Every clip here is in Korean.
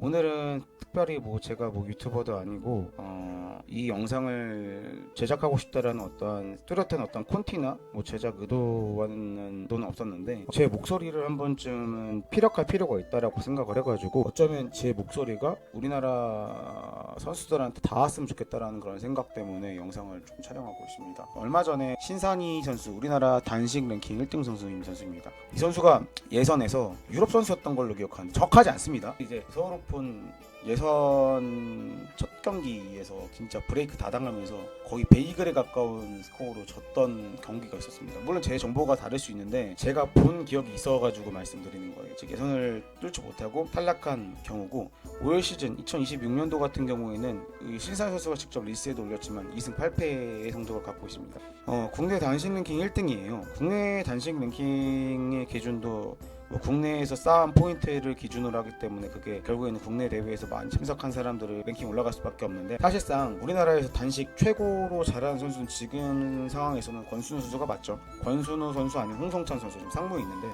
오늘은 특별히 뭐 제가 뭐 유튜버도 아니고 이 영상을 제작하고 싶다라는 어떤 뚜렷한 어떤 콘티나 뭐 제작 의도와는 없었는데 제 목소리를 한 번쯤은 피력할 필요가 있다라고 생각을 해가지고 어쩌면 제 목소리가 우리나라 선수들한테 닿았으면 좋겠다라는 그런 생각 때문에 영상을 좀 촬영하고 있습니다. 얼마 전에 신산이 선수, 우리나라 단식 랭킹 1등 선수입니다. 이 선수가 예선에서 유럽 선수였던 걸로 기억하는데 정확하지 않습니다. 이제 서울 오픈 예선 첫 경기에서 진짜 브레이크 다 당하면서 거의 베이글에 가까운 스코어로 졌던 경기가 있었습니다. 물론 제 정보가 다를 수 있는데 제가 본 기억이 있어가지고 말씀드리는 거예요. 즉 예선을 뚫지 못하고 탈락한 경우고, 올 시즌 2026년도 같은 경우에는 신산 선수가 직접 리스트에도 올렸지만 2승 8패의 성적을 갖고 있습니다. 국내 단식 랭킹 1등이에요. 국내 단식 랭킹의 기준도 국내에서 쌓은 포인트를 기준으로 하기 때문에 그게 결국에는 국내 대회에서 많이 참석한 사람들을 랭킹 올라갈 수밖에 없는데, 사실상 우리나라에서 단식 최고로 잘하는 선수는 지금 상황에서는 권순우 선수가 맞죠. 권순우 선수 아니면 홍성찬 선수, 좀 상무에 있는데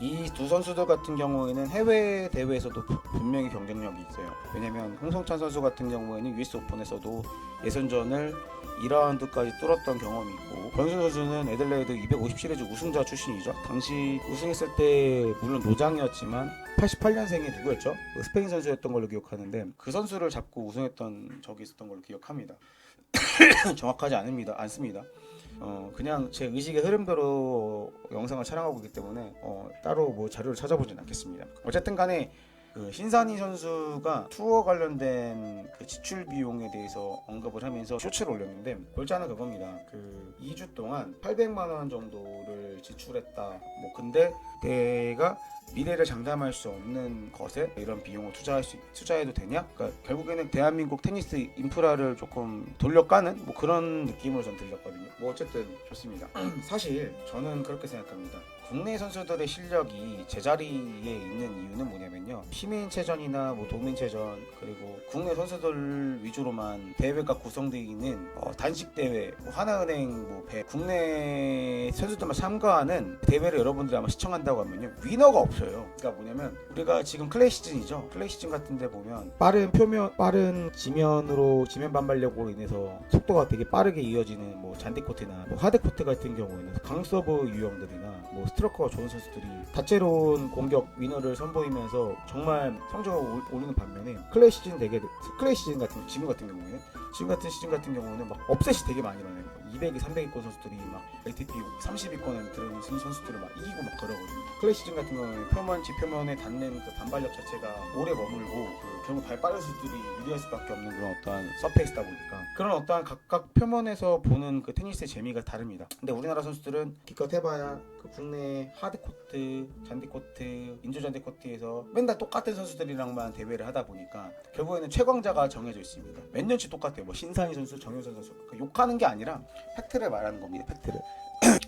이 두 선수들 같은 경우에는 해외 대회에서도 분명히 경쟁력이 있어요. 왜냐면 홍성찬 선수 같은 경우에는 US 오픈에서도 예선전을 2라운드까지 뚫었던 경험이 있고, 권순우 선수는 애들레이드 250 시리즈 우승자 출신이죠. 당시 우승했을 때 물론 노장이었지만 88년생이 누구였죠? 스페인 선수였던 걸로 기억하는데 그 선수를 잡고 우승했던 적이 있었던 걸로 기억합니다. 정확하지 않습니다. 그냥 제 의식의 흐름대로 영상을 촬영하고 있기 때문에 따로 뭐 자료를 찾아보진 않겠습니다. 어쨌든 간에 그 신산이 선수가 투어 관련된 그 지출 비용에 대해서 언급을 하면서 쇼츠를 올렸는데, 골자는 그겁니다. 그 2주 동안 800만 원 정도를 지출했다. 뭐 근데 내가 미래를 장담할 수 없는 것에 이런 비용을 투자해도 되냐? 그러니까 결국에는 대한민국 테니스 인프라를 조금 돌려까는 뭐 그런 느낌으로 전 들렸거든요. 뭐 어쨌든 좋습니다. 사실 저는 그렇게 생각합니다. 국내 선수들의 실력이 제자리에 있는 이유는 뭐냐면요, 시민체전이나 뭐 도민체전, 그리고 국내 선수들 위주로만 대회가 구성되어 있는 단식 대회, 뭐 하나은행, 뭐 국내 선수들만 참가하는 대회를 여러분들이 아마 시청한다고 하면요, 위너가 없어요. 그러니까 뭐냐면 우리가 지금 클레이 시즌이죠. 클레이 시즌 같은데 보면 빠른 지면 반발력으로 인해서 속도가 되게 빠르게 이어지는 뭐 잔디 코트나 뭐 하드 코트 같은 경우에는 강서브 유형들이나 뭐 스트로커가 좋은 선수들이 다채로운 공격 위너를 선보이면서 정말 성적을 올리는 반면에 클레이 시즌 같은 지금 같은 시즌 같은 경우는 막 업셋이 되게 많이 일어나요. 200위, 300위권 선수들이 막 ATP 30위권에 들어있는 선수들을 막 이기고 막 그러거든요. 클레이 시즌 같은 경우는 지표면에 닿는 그 반발력 자체가 오래 머물고 결국 발 빠른 선수들이 유리할 수밖에 없는 그런 어떠한 서페이스다 보니까 그런 어떠한 각각 표면에서 보는 그 테니스의 재미가 다릅니다. 근데 우리나라 선수들은 기껏 해봐야 그 국내 하드코트, 잔디코트, 인조 잔디코트에서 맨날 똑같은 선수들이랑만 대회를 하다 보니까 결국에는 최강자가 정해져 있습니다. 몇 년치 똑같아요. 뭐 신산희 선수, 정효선 선수. 욕하는 게 아니라 팩트를 말하는 겁니다. 팩트를.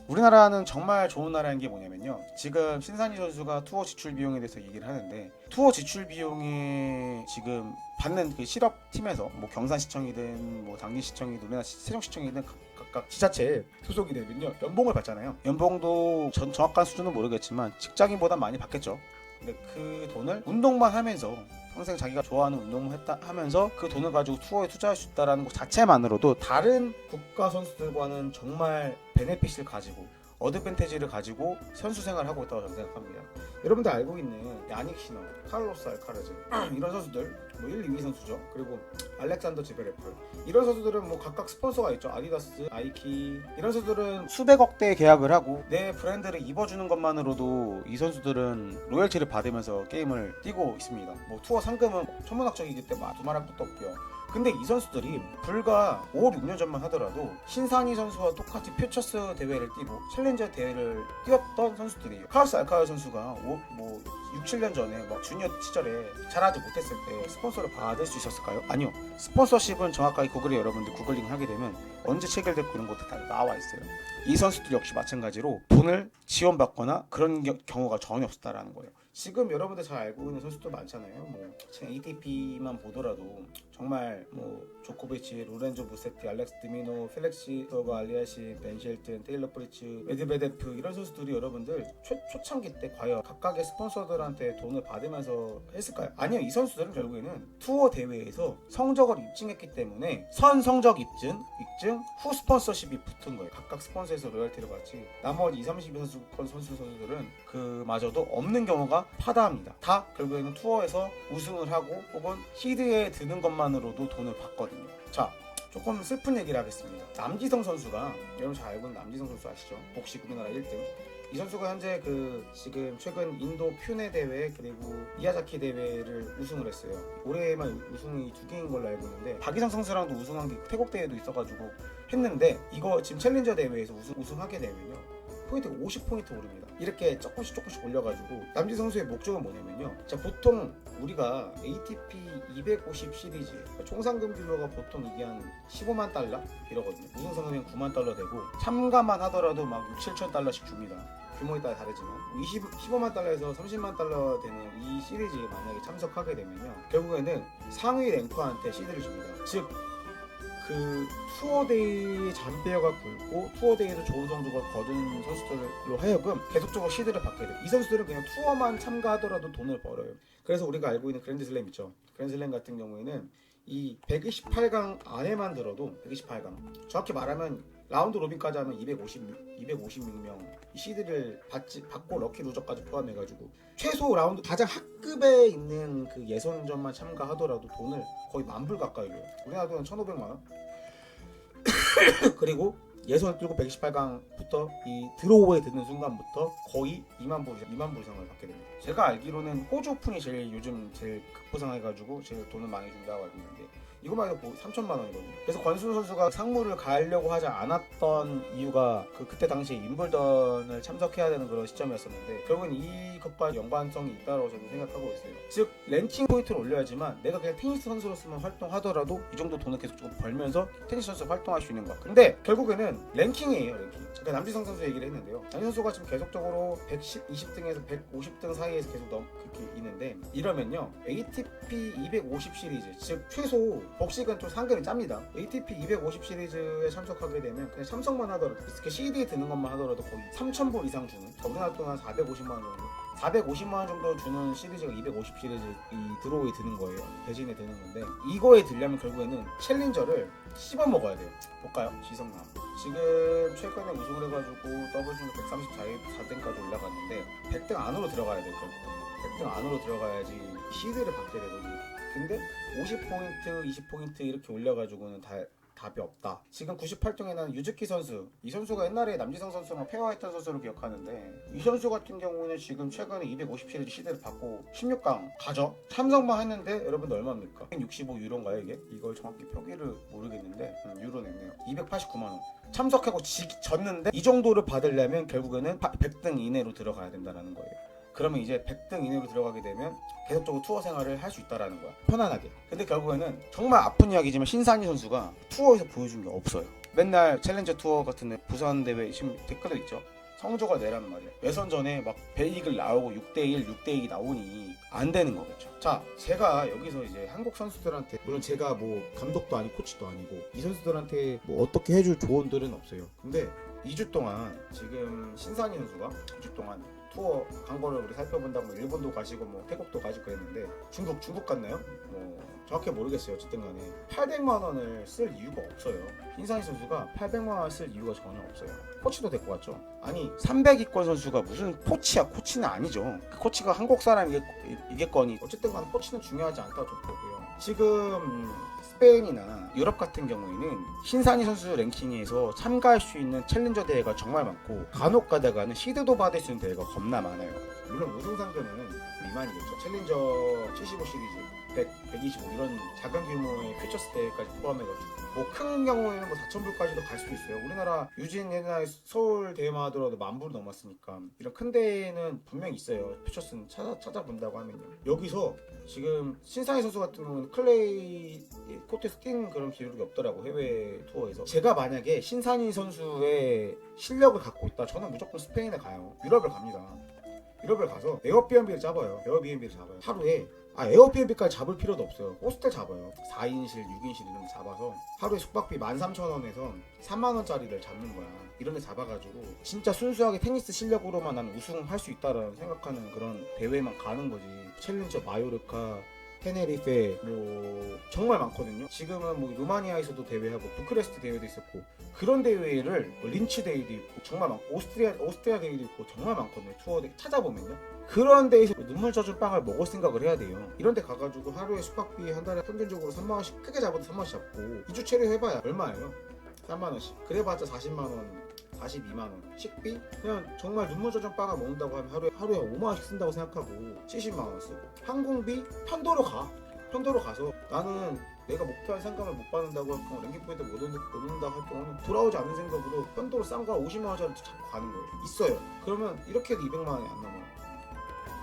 우리나라는 정말 좋은 나라인 게 뭐냐면요, 지금 신산희 선수가 투어 지출 비용에 대해서 얘기를 하는데, 투어 지출 비용에 지금 받는 그 실업팀에서 뭐 경산시청이든 뭐 당진시청이든 우리나라 세종시청이든 각각 지자체에 소속이 되면요, 연봉을 받잖아요. 연봉도 정확한 수준은 모르겠지만 직장인보다 많이 받겠죠. 근데 그 돈을 운동만 하면서, 평생 자기가 좋아하는 운동을 하면서 그 돈을 가지고 투어에 투자할 수 있다는 것 자체만으로도 다른 국가 선수들과는 정말 베네핏을 가지고 어드밴티지를 가지고 선수 생활을 하고 있다고 저는 생각합니다. 여러분들 알고 있는 야닉 시너, 카를로스 알카라즈 이런 선수들, 뭐 1, 2위 선수죠. 그리고 알렉산더 지베레프, 이런 선수들은 뭐 각각 스폰서가 있죠. 아디다스, 나이키, 이런 선수들은 수백억 대 계약을 하고 내 브랜드를 입어주는 것만으로도 이 선수들은 로열티를 받으면서 게임을 뛰고 있습니다. 뭐 투어 상금은 천문학적이기 때문에 두말할 것도 없고요. 근데 이 선수들이 불과 5, 6년 전만 하더라도 신산희 선수와 똑같이 퓨처스 대회를 뛰고 챌린저 대회를 뛰었던 선수들이에요. 카르스 알카라즈 선수가 6, 7년 전에 막 주니어 시절에 잘하지 못했을 때 스폰서를 받을 수 있었을까요? 아니요. 스폰서십은 정확하게 구글에 여러분들 구글링을 하게 되면 언제 체결됐고 이런 것도 다 나와 있어요. 이 선수들 역시 마찬가지로 돈을 지원받거나 그런 경우가 전혀 없었다라는 거예요. 지금 여러분들 잘 알고 있는 선수들 많잖아요. 뭐 지금 ATP만 보더라도 정말 뭐 조코비치, 로렌조 무세티, 알렉스 드미노, 펠렉시 서버 알리아시, 벤 쉘튼, 테일러 프리츠, 메드베데프 이런 선수들이 여러분들 초창기 때 과연 각각의 스폰서들한테 돈을 받으면서 했을까요? 아니요. 이 선수들은 결국에는 투어 대회에서 성적을 입증했기 때문에 선 성적 입증, 후 스폰서십이 붙은 거예요. 각각 스폰서에서 로열티를 받지. 나머지 20, 30위 선수들은 그마저도 없는 경우가 파다합니다. 다 결국에는 투어에서 우승을 하고 혹은 시드에 드는 것만으로도 돈을 받거든요. 자, 조금 슬픈 얘기를 하겠습니다. 남지성 선수가, 여러분 잘 알고 있는 남지성 선수 아시죠? 복식 우리나라 1등. 이 선수가 현재 지금 최근 인도 퓨네 대회 그리고 미야자키 대회를 우승을 했어요. 올해만 우승이 2개인 걸로 알고 있는데 박이상 선수랑도 우승한 게 태국 대회도 있어가지고 했는데 이거 지금 챌린저 대회에서 우승하게 되면요 포인트가 50포인트 오릅니다. 이렇게 조금씩 올려가지고 남지 선수의 목적은 뭐냐면요. 자, 보통 우리가 ATP 250 시리즈 총 상금 규모가 보통 이게 한 15만 달러 이러거든요. 우승 상금이 9만 달러 되고 참가만 하더라도 막 6, 7천 달러씩 줍니다. 규모에 따라 다르지만 15만 달러에서 30만 달러 되는 이 시리즈에 만약에 참석하게 되면요 결국에는 상위 랭커한테 시드를 줍니다. 즉 그 투어데이 잔뼈가 굵고 투어데이에서 좋은 성적을 거둔 선수들로 하여금 계속적으로 시드를 받게 돼요. 이 선수들은 그냥 투어만 참가하더라도 돈을 벌어요. 그래서 우리가 알고 있는 그랜드슬램 있죠. 그랜드슬램 같은 경우에는 이 128강 안에만 들어도 128강 정확히 말하면 라운드 로빈까지 하면 256명 시드를 받고 럭키 루저까지 포함해가지고 최소 라운드 가장 하급에 있는 그 예선전만 참가하더라도 돈을 거의 10,000불 가까이 줘요. 우리나라는 1,500만원 그리고 예선 뚫고 128강부터 이 드로우에 드는 순간부터 거의 2만 불 이상을 받게 됩니다. 제가 알기로는 호주 오픈이 요즘 제일 급부상해가지고 제일 돈을 많이 준다고 알고 있는데 이거만 해도 3천만 원이거든요. 그래서 권순우 선수가 상무를 가려고 하지 않았던 이유가 그때 당시에 임블던을 참석해야 되는 그런 시점이었었는데 결국은 이것과 연관성이 있다고 저는 생각하고 있어요. 즉 랭킹 포인트를 올려야지만 내가 그냥 테니스 선수로서만 활동하더라도 이 정도 돈을 계속 조금 벌면서 테니스 선수로 활동할 수 있는 거야. 근데 결국에는 랭킹이에요. 랭킹. 그러니까 남지성 선수 얘기를 했는데요. 남지성 선수가 지금 계속적으로 20등에서 150등 사이에서 계속 그렇게 있는데 이러면요 ATP 250 시리즈 즉 최소 복식은 좀 상금이 짭니다. ATP 250 시리즈에 참석하게 되면 그냥 참석만 하더라도 CD에 드는 것만 하더라도 거의 3,000불 이상 주는 우리나라 돈 한 450만 원 정도 450만 원 정도 주는 시리즈가 250 시리즈 이 드로우에 드는 거예요. 대신에 드는 건데 이거에 들려면 결국에는 챌린저를 씹어 먹어야 돼요. 볼까요? 지성남 지금 최근에 우승을 해가지고 더블 중에 134등까지 올라갔는데 100등 안으로 들어가야 돼요. 결국 100등 안으로 들어가야지 시드를 받게 되거든요. 근데 50포인트, 20포인트 이렇게 올려가지고는 답이 없다. 지금 98등에는 유즈키 선수 이 선수가 옛날에 남지성 선수랑 페어했던 선수로 기억하는데 이 선수 같은 경우는 지금 최근에 250 시리즈 시드를 받고 16강 가죠. 참석만 했는데 여러분들 얼마입니까? 165 유로인가요 이게? 이걸 정확히 표기를 모르겠는데 유로 냈네요. 289만 원. 참석하고 졌는데 이 정도를 받으려면 결국에는 100등 이내로 들어가야 된다는 거예요. 그러면 이제 100등 이내로 들어가게 되면 계속적으로 투어 생활을 할 수 있다라는 거야. 편안하게. 근데 결국에는 정말 아픈 이야기지만 신산이 선수가 투어에서 보여준 게 없어요. 맨날 챌린저 투어 같은 부산 대회 지금 댓글도 있죠. 성적을 내란 말이야. 예선전에 막 베이글 나오고 6대1, 6대2 나오니 안 되는 거겠죠. 자, 제가 여기서 이제 한국 선수들한테 물론 제가 뭐 감독도 아니고 코치도 아니고 이 선수들한테 뭐 어떻게 해줄 조언들은 없어요. 근데 2주 동안 지금 신산이 선수가 2주 동안 투어 간 거를 우리 살펴본다고 일본도 가시고 뭐 태국도 가시고 그랬는데 중국 갔나요? 뭐 정확히 모르겠어요. 어쨌든 간에 800만 원을 쓸 이유가 없어요. 신산이 선수가 800만 원을 쓸 이유가 전혀 없어요. 코치도 데리고 왔죠. 아니 300위권 선수가 무슨 코치야. 코치는 아니죠. 그 코치가 한국 사람이겠거니 어쨌든 간에 코치는 중요하지 않다고 저는 보고요. 지금 스페인이나 유럽 같은 경우에는 신산이 선수 랭킹에서 참가할 수 있는 챌린저 대회가 정말 많고 간혹 가다가는 시드도 받을 수 있는 대회가 겁나 많아요. 물론 우승 상금은 미만이겠죠. 챌린저 75 시리즈 100, 125 이런 작은 규모의 퓨처스 대회까지 포함해가지고 뭐 큰 경우에는 뭐 4,000불까지도 갈 수도 있어요. 우리나라 유진 옛날 서울 대회만 하더라도 10,000불 넘었으니까 이런 큰 대회는 분명히 있어요. 퓨처스는 찾아본다고 하면요. 여기서 지금 신상희 선수 같은 경우는 클레이 코트에서 뛴 그런 기록이 없더라고. 해외 투어에서. 제가 만약에 신산희 선수의 실력을 갖고 있다 저는 무조건 스페인에 가요. 유럽을 갑니다. 유럽에 가서 에어비앤비를 잡아요. 하루에 에어비앤비까지 잡을 필요도 없어요. 호스텔 잡아요. 4인실, 6인실 이런 데 잡아서 하루에 숙박비 13,000원에서 3만원짜리를 잡는 거야. 이런 데 잡아가지고 진짜 순수하게 테니스 실력으로만 난 우승할 수 있다라는 생각하는 그런 대회만 가는 거지. 챌린저 마요르카, 테네리페 뭐 정말 많거든요. 지금은 뭐 루마니아에서도 대회하고 부크레스트 대회도 있었고 그런 대회를 린치 대회도 있고 정말 많고 오스트리아 대회도 있고 정말 많거든요. 투어 대 찾아보면요. 그런 데에서 눈물 젖은 빵을 먹을 생각을 해야 돼요. 이런 데 가가지고 하루에 숙박비 한 달에 평균적으로 3만원씩 크게 잡아도 3만원씩 잡고 2주 체류해봐야 얼마예요? 3만원씩. 그래봤자 40만원 42만원 식비? 그냥 정말 눈물 젖은 빵을 먹는다고 하면 하루에 5만원씩 쓴다고 생각하고 70만원 쓰고 항공비? 편도로 가서 나는 내가 목표한 상금을 못 받는다고 할 경우 랭킹 포인트 못 얻는다고 할 경우는 돌아오지 않는 생각으로 편도로 싼 거 50만원짜리 잡고 가는 거예요. 있어요. 그러면 이렇게 해도 200만원이 안 넘어요.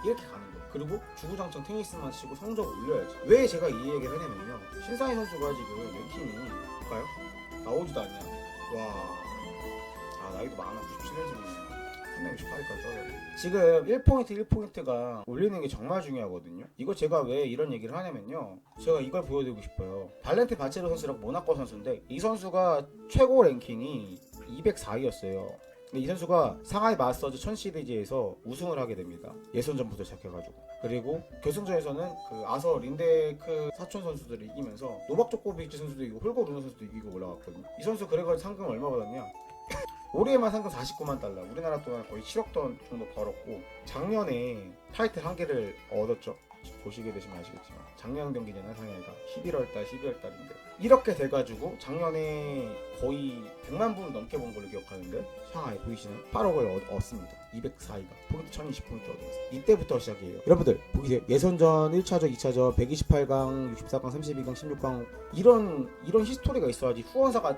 이렇게 가는 거예요. 그리고 주구장창 테니스만 치고 성적을 올려야지. 왜 제가 이 얘기를 하냐면요, 신사희 선수가 지금 랭킹이 볼까요? 나오지도 않냐. 와, 나이도 많아. 97년생이네. 368위까지 떠요. 지금 1포인트가 올리는 게 정말 중요하거든요. 이거 제가 왜 이런 얘기를 하냐면요, 제가 이걸 보여드리고 싶어요. 발렌테 바체로 선수라고 모나코 선수인데 이 선수가 최고 랭킹이 204위였어요. 근데 이 선수가 상하이 마스터즈 1000 시리즈에서 우승을 하게 됩니다. 예선전부터 시작해가지고. 그리고 결승전에서는 그 아서 린데크 사촌 선수들을 이기면서 노박 조코비치 선수도 이기고 홀거 루너 선수도 이기고 올라갔거든요. 이 선수 그래가지고 상금 얼마 받았냐? 올해만 상금 49만 달러, 우리나라 돈 거의 7억 돈 정도 벌었고, 작년에 타이틀 한 개를 얻었죠. 보시게 되시면 아시겠지만 작년 경기잖아요. 상해가 11월달 12월달인데 이렇게 돼가지고 작년에 거의 100만 불을 넘게 번 걸로 기억하는데, 상하이 보이시나요? 8억을 얻습니다. 204위가 포인트 1020포인트 얻으면서 이때부터 시작이에요. 여러분들 보세요. 예선전 1차전 2차전 128강 64강 32강 16강 이런 히스토리가 있어야지 후원사가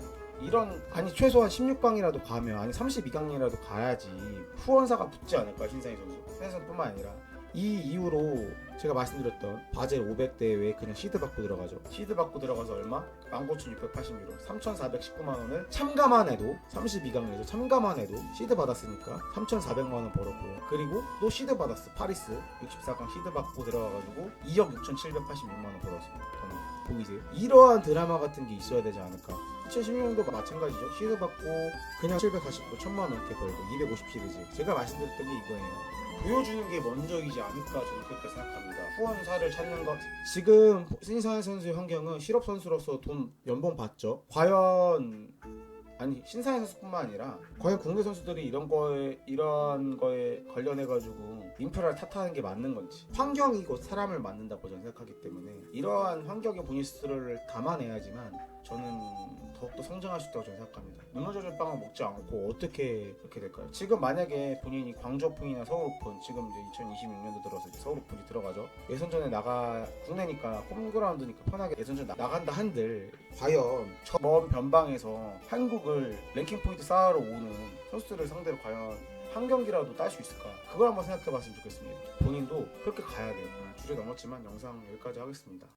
최소한 16강이라도 가면, 아니 32강이라도 가야지 후원사가 붙지 않을까. 신사희 선수 팬선뿐만 아니라 이 이후로 제가 말씀드렸던 바젤 500 대회에 그냥 시드 받고 들어가죠. 시드 받고 들어가서 얼마? 19,680유로 3,419만원을 참가만 해도, 32강에서 참가만 해도 시드 받았으니까 3,400만원 벌었고요. 그리고 또 시드 받았어. 파리스 64강 시드 받고 들어가가지고 2억 6,786만원 벌었습니다. 보이세요? 이러한 드라마 같은 게 있어야 되지 않을까. 2016년도 마찬가지죠. 시드 받고 그냥 749 1000만원 이렇게 벌고 250 시리즈. 제가 말씀드렸던 게 이거예요. 보여주는 게 먼저이지 않을까, 저는 그렇게 생각합니다. 후원사를 찾는 것. 지금 신사희 선수의 환경은 실업 선수로서 돈 연봉 받죠. 과연, 아니 신사희 선수뿐만 아니라 과연 국내 선수들이 이런 거에 관련해가지고 인프라를 탓하는 게 맞는 건지. 환경이 곧 사람을 만든다고 저는 생각하기 때문에 이러한 환경의 보니스를 감안해야지만 저는 더욱더 성장할 수 있다고 저는 생각합니다. 눈물 젖은 빵을 먹지 않고 어떻게 그렇게 될까요? 지금 만약에 본인이 광주 오픈이나 서울 오픈, 지금 이제 2026년도 들어서 이제 서울 오픈이 들어가죠. 예선전에 국내니까 홈그라운드니까 편하게 예선전 나간다 한들 과연 저 먼 변방에서 한국을 랭킹 포인트 쌓으러 오는 선수들을 상대로 과연 한 경기라도 딸 수 있을까? 그걸 한번 생각해 봤으면 좋겠습니다. 본인도 그렇게 가야 돼요. 주제 넘었지만 영상 여기까지 하겠습니다.